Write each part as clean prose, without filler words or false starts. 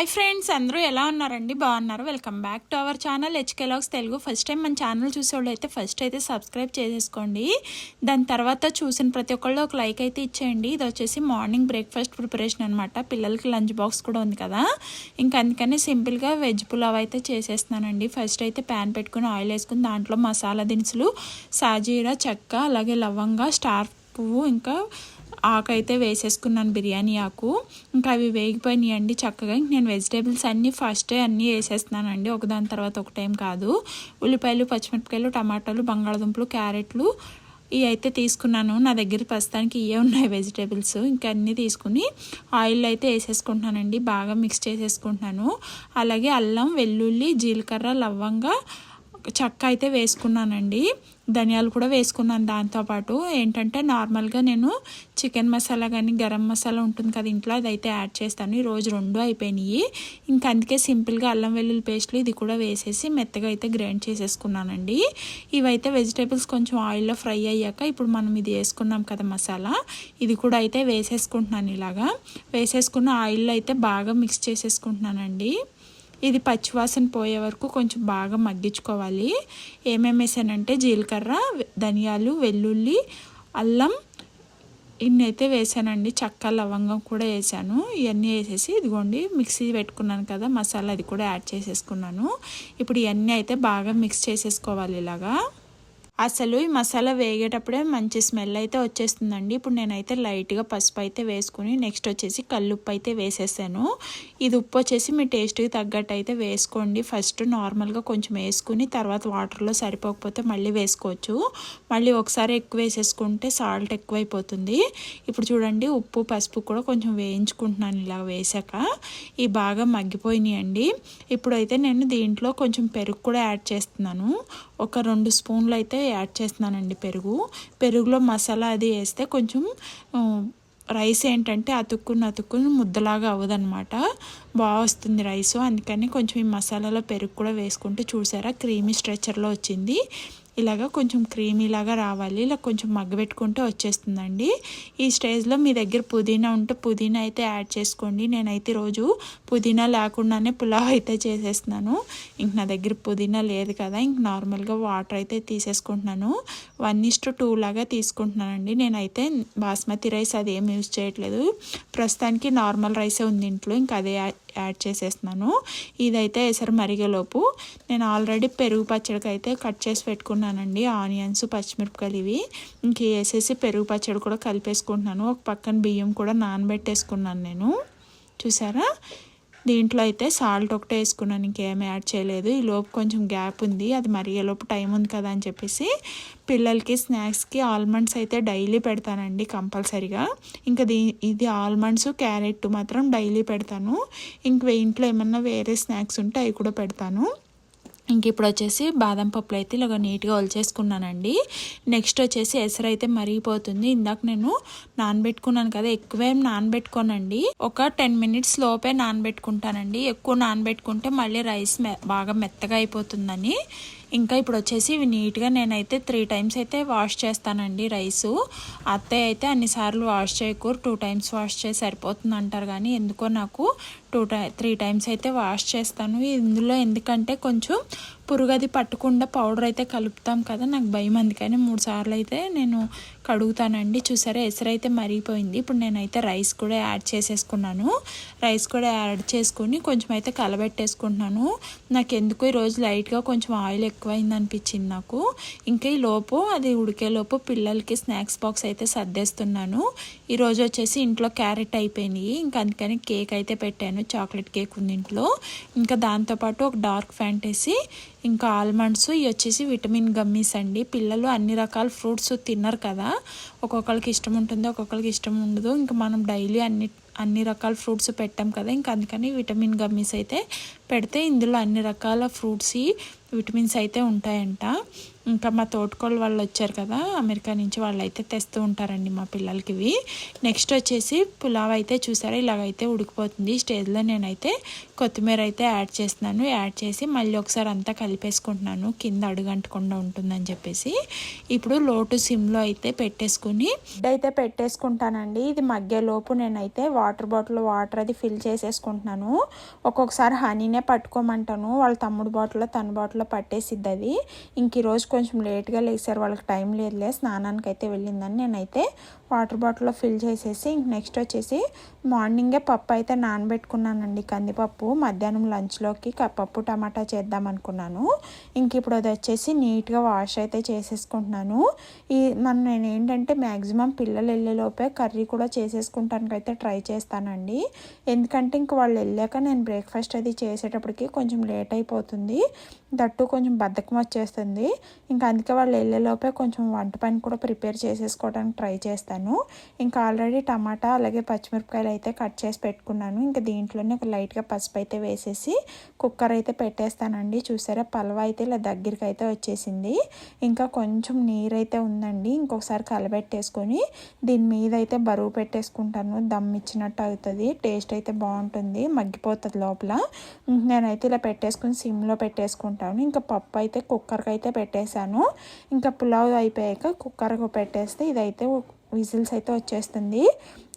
Hi friends, అందరూ ఎలా ఉన్నారండి? బాగున్నారు. Welcome back to our channel HK vlogs Telugu. First time మన ఛానల్ చూసేవాళ్ళు అయితే ఫస్ట్ అయితే సబ్స్క్రైబ్ చేసేసుకోండి. దాని తర్వాత చూసిన ప్రతి ఒక్కళ్ళు ఒక లైక్ అయితే ఇచ్చేయండి. ఇది వచ్చేసి మార్నింగ్ బ్రేక్ఫాస్ట్ ప్రిపరేషన్ అనమాట. పిల్లలకి లంచ్ బాక్స్ కూడా ఉంది కదా, ఇంకా అందుకని సింపుల్గా వెజ్ పులావ్ అయితే చేసేస్తున్నానండి. ఫస్ట్ అయితే ప్యాన్ పెట్టుకుని ఆయిల్ వేసుకుని దాంట్లో మసాలా దినుసులు, సాజీరా, చెక్క, అలాగే లవంగా, స్టార్ పువ్వు, ఇంకా ఆకు అయితే వేసేసుకున్నాను, బిర్యానీ ఆకు. ఇంకా అవి వేగిపోయినాయండి చక్కగా. నేను వెజిటేబుల్స్ అన్నీ ఫస్టే అన్నీ వేసేస్తున్నానండి, ఒకదాని తర్వాత ఒక టైం కాదు. ఉల్లిపాయలు, పచ్చిమిరపకాయలు, టమాటాలు, బంగాళదుంపలు, క్యారెట్లు ఇవి అయితే తీసుకున్నాను. నా దగ్గర ప్రస్తుతానికి ఇవే ఉన్నాయి వెజిటేబుల్స్. ఇంకా అన్నీ తీసుకుని ఆయిల్ అయితే వేసేసుకుంటున్నానండి, బాగా మిక్స్ చేసేసుకుంటున్నాను. అలాగే అల్లం, వెల్లుల్లి, జీలకర్ర, లవంగా, చెక్క అయితే వేసుకున్నానండి. ధనియాలు కూడా వేసుకున్నాను. దాంతోపాటు ఏంటంటే నార్మల్గా నేను చికెన్ మసాలా కానీ గరం మసాలా ఉంటుంది కదా ఇంట్లో, అదైతే యాడ్ చేస్తాను. ఈరోజు 2 అయిపోయినాయి. ఇంకా అందుకే సింపుల్గా అల్లం వెల్లుల్లి పేస్ట్లు ఇది కూడా వేసేసి మెత్తగా అయితే గ్రైండ్ చేసేసుకున్నానండి. ఇవైతే వెజిటేబుల్స్ కొంచెం ఆయిల్లో ఫ్రై అయ్యాక ఇప్పుడు మనం ఇది వేసుకున్నాం కదా మసాలా, ఇది కూడా అయితే వేసేసుకుంటున్నాను. ఇలాగా వేసేసుకున్న ఆయిల్లో అయితే బాగా మిక్స్ చేసేసుకుంటున్నానండి. ఇది పచ్చివాసన పోయే వరకు కొంచెం బాగా మగ్గించుకోవాలి. ఏమేమి వేసానంటే జీలకర్ర, ధనియాలు, వెల్లుల్లి, అల్లం ఇన్ని అయితే వేసానండి. చెక్క, లవంగం కూడా వేసాను. ఇవన్నీ వేసేసి ఇదిగోండి మిక్సీ పెట్టుకున్నాను కదా మసాలా, అది కూడా యాడ్ చేసేసుకున్నాను. ఇప్పుడు ఇవన్నీ అయితే బాగా మిక్స్ చేసేసుకోవాలి ఇలాగా. అసలు ఈ మసాలా వేగేటప్పుడే మంచి స్మెల్ అయితే వచ్చేస్తుందండి. ఇప్పుడు నేనైతే లైట్గా పసుపు అయితే వేసుకుని నెక్స్ట్ వచ్చేసి కల్లుప్పు అయితే వేసేసాను. ఇది ఉప్పు వచ్చేసి మీ టేస్ట్కి తగ్గట్టు అయితే వేసుకోండి. ఫస్ట్ నార్మల్గా కొంచెం వేసుకుని తర్వాత వాటర్లో సరిపోకపోతే మళ్ళీ వేసుకోవచ్చు. మళ్ళీ ఒకసారి ఎక్కువ వేసేసుకుంటే సాల్ట్ ఎక్కువైపోతుంది. ఇప్పుడు చూడండి ఉప్పు, పసుపు కూడా కొంచెం వేయించుకుంటున్నాను ఇలా వేసాక. ఇవి బాగా మగ్గిపోయినాయండి. ఇప్పుడైతే నేను దీంట్లో కొంచెం పెరుగు కూడా యాడ్ చేస్తున్నాను. ఒక 2 స్పూన్లు అయితే యాడ్ చేస్తున్నానండి పెరుగులో మసాలా అది వేస్తే కొంచెం రైస్ ఏంటంటే అతుక్కుని ముద్దలాగా అవ్వదనమాట, బాగా వస్తుంది రైసు. అందుకని కొంచెం ఈ మసాలాలో పెరుగు కూడా వేసుకుంటే చూసారా క్రీమీ స్ట్రెచర్లో వచ్చింది. ఇలాగా కొంచెం క్రీమీలాగా రావాలి. ఇలా కొంచెం మగ్గబెట్టుకుంటే వచ్చేస్తుందండి. ఈ స్టేజ్లో మీ దగ్గర పుదీనా ఉంటే పుదీనా అయితే యాడ్ చేసుకోండి. నేనైతే రోజు పుదీనా లేకుండానే పులావ్ అయితే చేసేస్తున్నాను. ఇంక నా దగ్గర పుదీనా లేదు కదా, ఇంక నార్మల్గా వాటర్ అయితే తీసేసుకుంటున్నాను. 1:2 లాగా తీసుకుంటున్నానండి. నేనైతే బాస్మతి రైస్ అదేం యూజ్ చేయట్లేదు, ప్రస్తుతానికి నార్మల్ రైసే ఉంది ఇంట్లో, ఇంకా అదే యాడ్ చేసేస్తున్నాను. ఇదైతే ఎసరు మరిగేలోపు నేను ఆల్రెడీ పెరుగు పచ్చడికి అయితే కట్ చేసి పెట్టుకున్నానండి. ఆనియన్స్, పచ్చిమిరపకాయలు ఇవి ఇంక వేసేసి పెరుగు పచ్చడి కూడా కలిపేసుకుంటున్నాను. ఒక పక్కన బియ్యం కూడా నానబెట్టేసుకున్నాను నేను. చూసారా, దీంట్లో అయితే సాల్ట్ ఒకటే వేసుకున్నాను, ఇంకేమీ యాడ్ చేయలేదు. ఈ లోపు కొంచెం గ్యాప్ ఉంది, అది మరిగేలోపు టైం ఉంది కదా అని చెప్పేసి పిల్లలకి స్నాక్స్కి ఆల్మండ్స్ అయితే డైలీ పెడతానండి కంపల్సరీగా. ఇంకా ఇది ఆల్మండ్స్, క్యారెట్ మాత్రం డైలీ పెడతాను. ఇంక ఇంట్లో ఏమన్నా వేరే స్నాక్స్ ఉంటే అవి కూడా పెడతాను. ఇంక ఇప్పుడు వచ్చేసి బాదం పప్పులు అయితే ఇలాగ నీట్గా ఒలిచేసుకున్నానండి. నెక్స్ట్ వచ్చేసి ఎసరు అయితే మరిగిపోతుంది. ఇందాక నేను నానబెట్టుకున్నాను కదా, ఎక్కువేం నానబెట్టుకోనండి, ఒక 10 మినిట్స్ లోపే నానబెట్టుకుంటానండి. ఎక్కువ నానబెట్టుకుంటే మళ్ళీ రైస్ బాగా మెత్తగా అయిపోతుందని. ఇంకా ఇప్పుడు వచ్చేసి ఇవి నీట్గా నేనైతే 3 టైమ్స్ అయితే వాష్ చేస్తానండి రైసు. అత్తయ్య అయితే అన్నిసార్లు వాష్ చేయకూరు, 2 టైమ్స్ వాష్ చేసి సరిపోతుంది అంటారు, కానీ ఎందుకో నాకు 3 టైమ్స్ అయితే వాష్ చేస్తాను. ఇందులో ఎందుకంటే కొంచెం పురుగది పట్టకుండా పౌడర్ అయితే కలుపుతాం కదా, నాకు భయం, అందుకని 3 సార్లు అయితే నేను కడుగుతానండి. చూసారా ఎసరు అయితే మరిగిపోయింది. ఇప్పుడు నేనైతే రైస్ కూడా యాడ్ చేసేసుకున్నాను. రైస్ కూడా యాడ్ చేసుకుని కొంచెం అయితే కలబెట్టేసుకుంటున్నాను. నాకు ఎందుకు ఈరోజు లైట్గా కొంచెం ఆయిల్ ఎక్కువైంది అనిపించింది నాకు. ఇంకా ఈ లోపు అది ఉడికేలోపు పిల్లలకి స్నాక్స్ బాక్స్ అయితే సర్దేస్తున్నాను. ఈరోజు వచ్చేసి ఇంట్లో క్యారెట్ అయిపోయినాయి, ఇంకా అందుకని కేక్ అయితే పెట్టాను, చాక్లెట్ కేక్ ఉంది ఇంట్లో. ఇంకా దాంతోపాటు ఒక డార్క్ ఫ్యాంటసీ, ఇంకా ఆల్మండ్స్, ఇవి వచ్చేసి విటమిన్ గమ్మీస్ అండి. పిల్లలు అన్ని రకాల ఫ్రూట్స్ తిన్నారు కదా, ఒక్కొక్కరికి ఇష్టం ఉంటుంది, ఒక్కొక్కరికి ఇష్టం ఉండదు. ఇంకా మనం డైలీ అన్ని రకాల ఫ్రూట్స్ పెట్టాం కదా, ఇంకా అందుకని విటమిన్ గమ్మీస్ అయితే పెడితే ఇందులో అన్ని రకాల ఫ్రూట్స్ విటమిన్స్ అయితే ఉంటాయంట. ఇంకా మా తోటకోళ్ళు వాళ్ళు వచ్చారు కదా అమెరికా నుంచి, వాళ్ళు అయితే తెస్తూ ఉంటారండి మా పిల్లలకి ఇవి. నెక్స్ట్ వచ్చేసి పులావ్ అయితే చూసారా ఇలాగైతే ఉడికిపోతుంది. ఈ స్టేజ్లో నేనైతే కొత్తిమీర అయితే యాడ్ చేస్తున్నాను. యాడ్ చేసి మళ్ళీ ఒకసారి అంతా కలిపేసుకుంటున్నాను, కింద అడుగంటకుండా ఉంటుందని చెప్పేసి. ఇప్పుడు లో టు సిమ్లో అయితే పెట్టేసుకుని అయితే పెట్టేసుకుంటానండి. ఇది మగ్గేలోపు నేనైతే వాటర్ బాటిల్ వాటర్ అది ఫిల్ చేసేసుకుంటున్నాను. ఒక్కొక్కసారి హనీనే పట్టుకోమంటాను, వాళ్ళ తమ్ముడు బాటిల్లో తన బాటిల్లో పట్టేసిద్ది అది. ఇంక ఈరోజు కొంచెం లేట్గా లేచారు, వాళ్ళకి టైం లేదులే స్నానానికి అయితే వెళ్ళిందని నేనైతే వాటర్ బాటిల్లో ఫిల్ చేసేసి ఇంక నెక్స్ట్ వచ్చేసి మార్నింగే పప్పు అయితే నానబెట్టుకున్నానండి, కందిపప్పు. మధ్యాహ్నం లంచ్లోకి పప్పు టమాటా చేద్దాం అనుకున్నాను. ఇంక ఇప్పుడు అది వచ్చేసి నీట్గా వాష్ అయితే చేసేసుకుంటున్నాను. నేను ఏంటంటే మ్యాక్సిమం పిల్లలు వెళ్ళేలోపే కర్రీ కూడా చేసేసుకుంటానికి అయితే ట్రై చేస్తానండి. ఎందుకంటే ఇంక వాళ్ళు వెళ్ళాక నేను బ్రేక్ఫాస్ట్ అది చేసేటప్పటికి కొంచెం లేట్ అయిపోతుంది, దట్టు కొంచెం బద్ధకం వచ్చేస్తుంది. ఇంకా అందుకే వాళ్ళు వెళ్ళేలోపే కొంచెం వంట పని కూడా ప్రిపేర్ చేసేసుకోవడానికి ట్రై చేస్తాను. ఇంకా ఆల్రెడీ టమాటా అలాగే పచ్చిమిరపకాయలు అయితే కట్ చేసి పెట్టుకున్నాను. ఇంకా దీంట్లోనే ఒక లైట్గా పసుపు అయితే వేసేసి కుక్కర్ అయితే పెట్టేస్తానండి. చూసారా పలవ అయితే ఇలా దగ్గరికి అయితే వచ్చేసింది. ఇంకా కొంచెం నీరు అయితే ఉందండి, ఇంకొకసారి కలబెట్టేసుకొని దీని మీద అయితే బరువు పెట్టేసుకుంటాను. దమ్ ఇచ్చినట్టు అవుతుంది, టేస్ట్ అయితే బాగుంటుంది, మగ్గిపోతుంది లోపల. నేనైతే ఇలా పెట్టేసుకుని సిమ్లో పెట్టేసుకుంటాను. ఇంకా పప్పు అయితే కుక్కర్కి అయితే పెట్టేశాను. ఇంకా పులావ్ అయిపోయాక కుక్కర్కి పెట్టేస్తే ఇదైతే విజిల్స్ అయితే వచ్చేస్తుంది.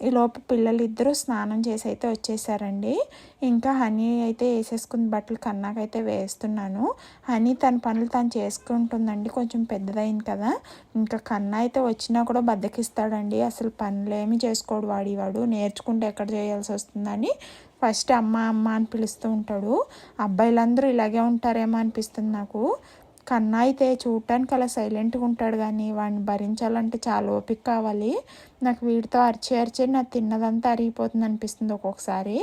ఈ లోపు పిల్లలు ఇద్దరు స్నానం చేసి అయితే వచ్చేసారండి. ఇంకా హనీ అయితే వేసేసుకుని బట్టలు కన్నాకైతే వేస్తున్నాను. హనీ తన పనులు తను చేసుకుంటుందండి, కొంచెం పెద్దదైంది కదా. ఇంకా కన్నా అయితే వచ్చినా కూడా బద్దకిస్తాడండి, అసలు పనులేమి చేసుకోడు వాడు నేర్చుకుంటే ఎక్కడ చేయాల్సి వస్తుందని ఫస్ట్ అమ్మ అమ్మ అని పిలుస్తూ ఉంటాడు. అబ్బాయిలందరూ ఇలాగే ఉంటారేమో అనిపిస్తుంది నాకు. కన్నా అయితే చూడటానికి అలా సైలెంట్గా ఉంటాడు, కానీ వాడిని భరించాలంటే చాలా ఓపిక కావాలి. నాకు వీడితో అరిచి నాకు తిన్నదంతా అరిగిపోతుంది అనిపిస్తుంది ఒక్కొక్కసారి,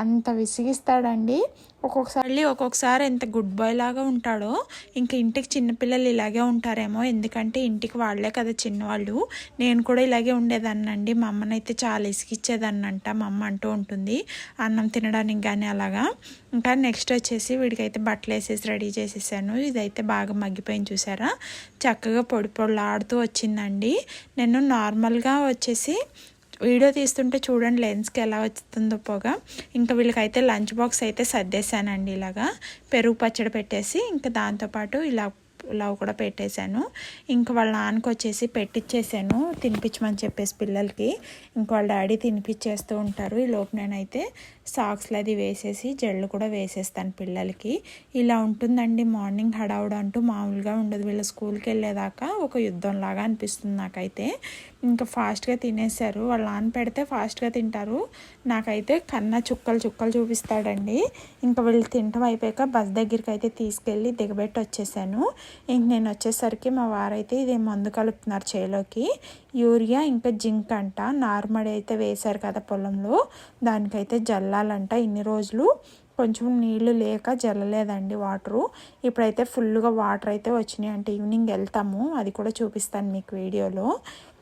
అంత విసిగిస్తాడండి. ఒక్కొక్కసారి ఎంత గుడ్ బాయ్ లాగా ఉంటాడో. ఇంకా ఇంటికి చిన్నపిల్లలు ఇలాగే ఉంటారేమో, ఎందుకంటే ఇంటికి వాళ్ళే కదా చిన్నవాళ్ళు. నేను కూడా ఇలాగే ఉండేదాన్నండి, మా అమ్మనైతే చాలా ఇసిగిచ్చేదాన్నంట మా అమ్మ అంటూ ఉంటుంది, అన్నం తినడానికి కానీ అలాగా. ఇంకా నెక్స్ట్ వచ్చేసి వీడికైతే బట్టలు వేసేసి రెడీ చేసేసాను. ఇదైతే బాగా మగ్గిపోయింది చూసారా, చక్కగా పొడి పొడిలాడుతూ వచ్చిందండి. నేను నార్మల్గా వచ్చేసి వీడియో తీస్తుంటే చూడండి లెన్స్కి ఎలా వస్తుందో పొగ. ఇంకా వీళ్ళకైతే లంచ్ బాక్స్ అయితే సర్దేశానండి, ఇలాగా పెరుగు పచ్చడి పెట్టేసి ఇంకా దాంతోపాటు ఇలా పులావ్ కూడా పెట్టేశాను. ఇంకా వాళ్ళ నాన్నకి వచ్చేసి పెట్టించేసాను తినిపించమని చెప్పేసి పిల్లలకి. ఇంక వాళ్ళ డాడీ తినిపించేస్తూ ఉంటారు. ఈ లోపు నేనైతే సాక్స్లు అది వేసేసి జెళ్ళు కూడా వేసేస్తాను పిల్లలకి. ఇలా ఉంటుందండి మార్నింగ్ హడావుడ అంటూ మామూలుగా ఉండదు. వీళ్ళ స్కూల్కి వెళ్ళేదాకా ఒక యుద్ధంలాగా అనిపిస్తుంది నాకైతే. ఇంకా ఫాస్ట్గా తినేసారు, వాళ్ళ నాన్న పెడితే ఫాస్ట్గా తింటారు, నాకైతే కన్నా చుక్కలు చూపిస్తాడండి. ఇంకా వీళ్ళు తినటం అయిపోయాక బస్ దగ్గరికి అయితే తీసుకెళ్ళి దిగబెట్టి వచ్చేసాను. ఇంక నేను వచ్చేసరికి మా వారైతే ఇది మందు కలుపుతున్నారు చేలోకి, యూరియా ఇంకా జింక్ అంట. నార్మల్ అయితే వేశారు కదా పొలంలో, దానికైతే జల్లాలంట. ఇన్ని రోజులు కొంచెం నీళ్లు లేక జల్లలేదండి వాటరు, ఇప్పుడైతే ఫుల్గా వాటర్ అయితే వచ్చినాయి. అంటే ఈవినింగ్ వెళ్తాము, అది కూడా చూపిస్తాను మీకు వీడియోలో.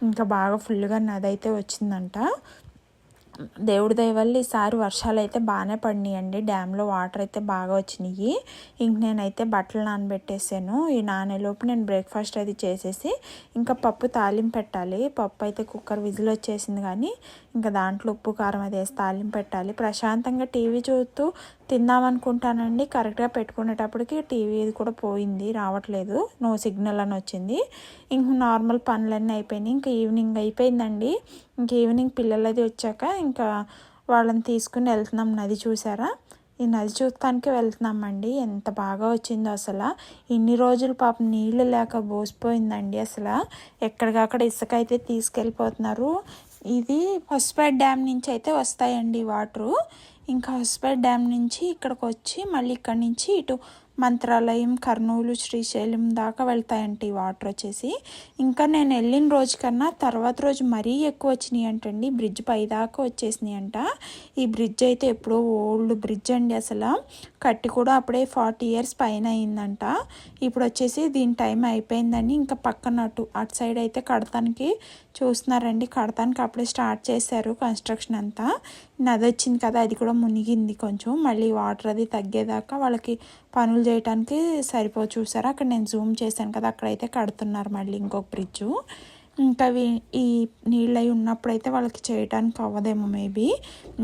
ఇంకా బాగా ఫుల్గా నదైతే వచ్చిందంట. దేవుడి దయ వల్ల ఈసారి వర్షాలు అయితే బాగానే పడినాయండి, డ్యామ్లో వాటర్ అయితే బాగా వచ్చినాయి. ఇంక నేనైతే బట్టలు నానబెట్టేసాను. ఈ నానేలోపు నేను బ్రేక్ఫాస్ట్ అది చేసేసి ఇంకా పప్పు తాలింపు పెట్టాలి. పప్పు అయితే కుక్కర్ విజిల్ వచ్చేసింది, కానీ ఇంకా దాంట్లో ఉప్పు కారం అది వేసి తాలింపు పెట్టాలి. ప్రశాంతంగా టీవీ చూస్తూ తిందామనుకుంటానండి, కరెక్ట్గా పెట్టుకునేటప్పటికి టీవీ కూడా పోయింది, రావట్లేదు, నో సిగ్నల్ అని వచ్చింది. ఇంక నార్మల్ పనులన్నీ అయిపోయినాయి. ఇంకా ఈవినింగ్ అయిపోయిందండి. ఇంక ఈవినింగ్ పిల్లలది వచ్చాక ఇంకా వాళ్ళని తీసుకుని వెళ్తున్నాం. నది చూసారా, ఈ నది చూడటానికి వెళ్తున్నామండి. ఎంత బాగా వచ్చిందో అసలు. ఇన్ని రోజులు పాపం నీళ్ళు లేక బోసిపోయిందండి అసలు. ఎక్కడికక్కడ ఇసుక అయితే తీసుకెళ్ళిపోతున్నారు. ఇది హొస్పేట్ డ్యామ్ నుంచి అయితే వస్తాయండి వాటరు. ఇంకా హొస్పేట్ డ్యామ్ నుంచి ఇక్కడికి వచ్చి మళ్ళీ ఇక్కడి నుంచి ఇటు మంత్రాలయం, కర్నూలు, శ్రీశైలం దాకా వెళ్తాయంట ఈ వాటర్ వచ్చేసి. ఇంకా నేను వెళ్ళిన రోజు కన్నా తర్వాత రోజు మరీ ఎక్కువ వచ్చినాయి అంటండి, బ్రిడ్జ్ పైదాకా వచ్చేసినాయి అంట. ఈ బ్రిడ్జ్ అయితే ఎప్పుడో ఓల్డ్ బ్రిడ్జ్ అండి, అసలు కట్టి కూడా అప్పుడే 40 years పైన అయిందంట. ఇప్పుడు వచ్చేసి దీని టైం అయిపోయిందని ఇంకా పక్కన అటు సైడ్ అయితే కడతానికి చూస్తున్నారండి, కడతానికి అప్పుడే స్టార్ట్ చేశారు కన్స్ట్రక్షన్ అంతా. నది వచ్చింది కదా, అది కూడా మునిగింది కొంచెం. మళ్ళీ వాటర్ అది తగ్గేదాకా వాళ్ళకి పనులు చేయడానికి చూసారా అక్కడ నేను జూమ్ చేశాను కదా, అక్కడైతే కడుతున్నారు మళ్ళీ ఇంకొక బ్రిడ్జు. ఇంకా ఈ నీళ్ళు అయి ఉన్నప్పుడైతే వాళ్ళకి చేయడానికి అవ్వదేమో మేబీ.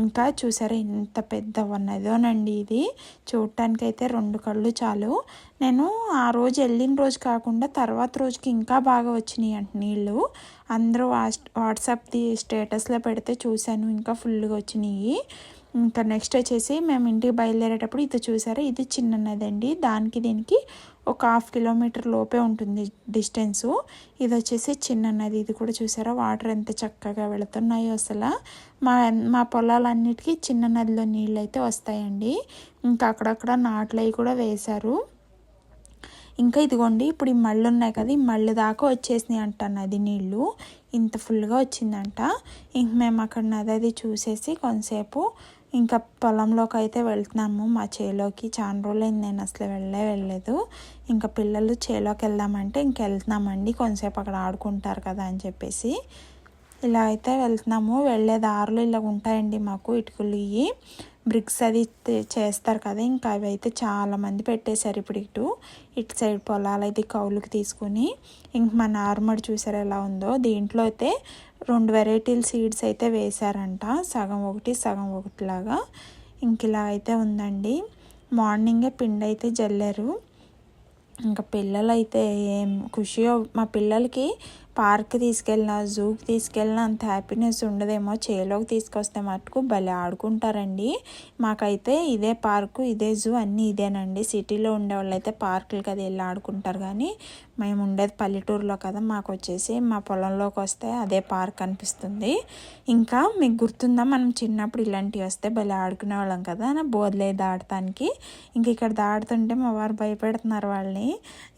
ఇంకా చూసారా ఎంత పెద్ద ఉన్నదోనండి ఇది. చూడటానికి అయితే 2 కళ్ళు చాలు. నేను ఆ రోజు వెళ్ళిన రోజు కాకుండా తర్వాత రోజుకి ఇంకా బాగా వచ్చినాయి అంట నీళ్ళు. అందరూ వాట్సాప్ది స్టేటస్లో పెడితే చూశాను, ఇంకా ఫుల్గా వచ్చినాయి. ఇంకా నెక్స్ట్ వచ్చేసి మేము ఇంటికి బయలుదేరేటప్పుడు ఇది చూసారా, ఇది చిన్న నది అండి. దానికి దీనికి ఒక 1/2 కిలోమీటర్ లోపే ఉంటుంది డిస్టెన్సు. ఇది వచ్చేసి చిన్న నది. ఇది కూడా చూసారా వాటర్ ఎంత చక్కగా వెళుతున్నాయో అసలు. మా పొలాలన్నిటికీ చిన్న నదిలో నీళ్ళు అయితే వస్తాయండి. ఇంకా అక్కడక్కడ నాట్లు అవి కూడా వేశారు. ఇంకా ఇదిగోండి, ఇప్పుడు ఈ మళ్ళు ఉన్నాయి కదా, ఈ మళ్ళు దాకా వచ్చేసినాయి అంట నది నీళ్ళు. ఇంత ఫుల్గా వచ్చిందంట. ఇంక మేము అక్కడ నది అది చూసేసి కొంతసేపు ఇంకా పొలంలోకి అయితే వెళ్తున్నాము. మా చేలోకి చాలా రోజులైంది నేను అసలు వెళ్ళలేదు. ఇంకా పిల్లలు చేలోకి వెళ్దామంటే వెళ్తున్నామండి. కొంతసేపు అక్కడ ఆడుకుంటారు కదా అని చెప్పేసి ఇలా అయితే వెళ్తున్నాము. వెళ్ళే దారులు ఇలా ఉంటాయండి మాకు. ఇటుకలు ఇవి బ్రిక్స్ అది చేస్తారు కదా, ఇంకా అవి అయితే చాలామంది పెట్టేశారు. ఇప్పుడు ఇటు సైడ్ పొలాలు అయితే కౌలుకి తీసుకుని. ఇంక మా నార్మల్ చూసారు ఎలా ఉందో. దీంట్లో అయితే 2 వెరైటీల సీడ్స్ అయితే వేశారంట, సగం ఒకటి లాగా. ఇంక ఇలా అయితే ఉందండి. మార్నింగే పిండి అయితే జల్లారు. ఇంకా పిల్లలు అయితే ఏం ఖుషియో. మా పిల్లలకి పార్క్ తీసుకెళ్ళినా జూకి వెళ్ళినా అంత హ్యాపీనెస్ ఉండదేమో. చేలోకి తీసుకొస్తే మటుకు భలే ఆడుకుంటారండి. మాకైతే ఇదే పార్కు, ఇదే జూ, అన్నీ ఇదేనండి. సిటీలో ఉండేవాళ్ళు అయితే పార్కులకి అది వెళ్ళి ఆడుకుంటారు, కానీ మేము ఉండేది పల్లెటూరులో కదా. మాకు వచ్చేసి మా పొలంలోకి వస్తే అదే పార్క్ అనిపిస్తుంది. ఇంకా మీకు గుర్తుందా, మనం చిన్నప్పుడు ఇలాంటివి వస్తే భలే ఆడుకునే వాళ్ళం కదా, బోర్లే దాడటానికి. ఇంక ఇక్కడ దాడుతుంటే మా వారు భయపెడుతున్నారు వాళ్ళని.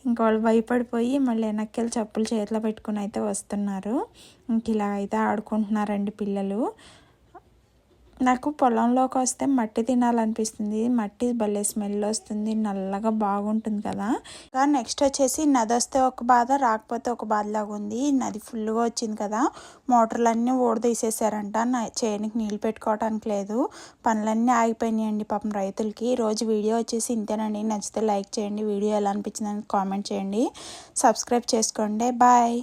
ఇంకా వాళ్ళు భయపడిపోయి మళ్ళీ వెనక్కి చెప్పులు చేతిలో పెట్టుకుని అయితే వస్తున్నారు. ఇంక ఇలా అయితే ఆడుకుంటున్నారండి పిల్లలు. నాకు పొలంలోకి వస్తే మట్టి తినాలనిపిస్తుంది. మట్టి భలే స్మెల్ వస్తుంది, నల్లగా బాగుంటుంది కదా. ఇంకా నెక్స్ట్ వచ్చేసి నది వస్తే ఒక బాధ, రాకపోతే ఒక బాధలాగా ఉంది. నది ఫుల్గా వచ్చింది కదా, మోటార్లన్నీ ఓడదీసేసారంట. చేనికి నీళ్ళు పెట్టుకోవడానికి లేదు, పనులన్నీ ఆగిపోయినాయండి పాపం రైతులకి. ఈరోజు వీడియో వచ్చేసి ఇంతేనండి. నచ్చితే లైక్ చేయండి, వీడియో ఎలా అనిపించిందని కామెంట్ చేయండి, సబ్స్క్రైబ్ చేసుకోండి. బాయ్.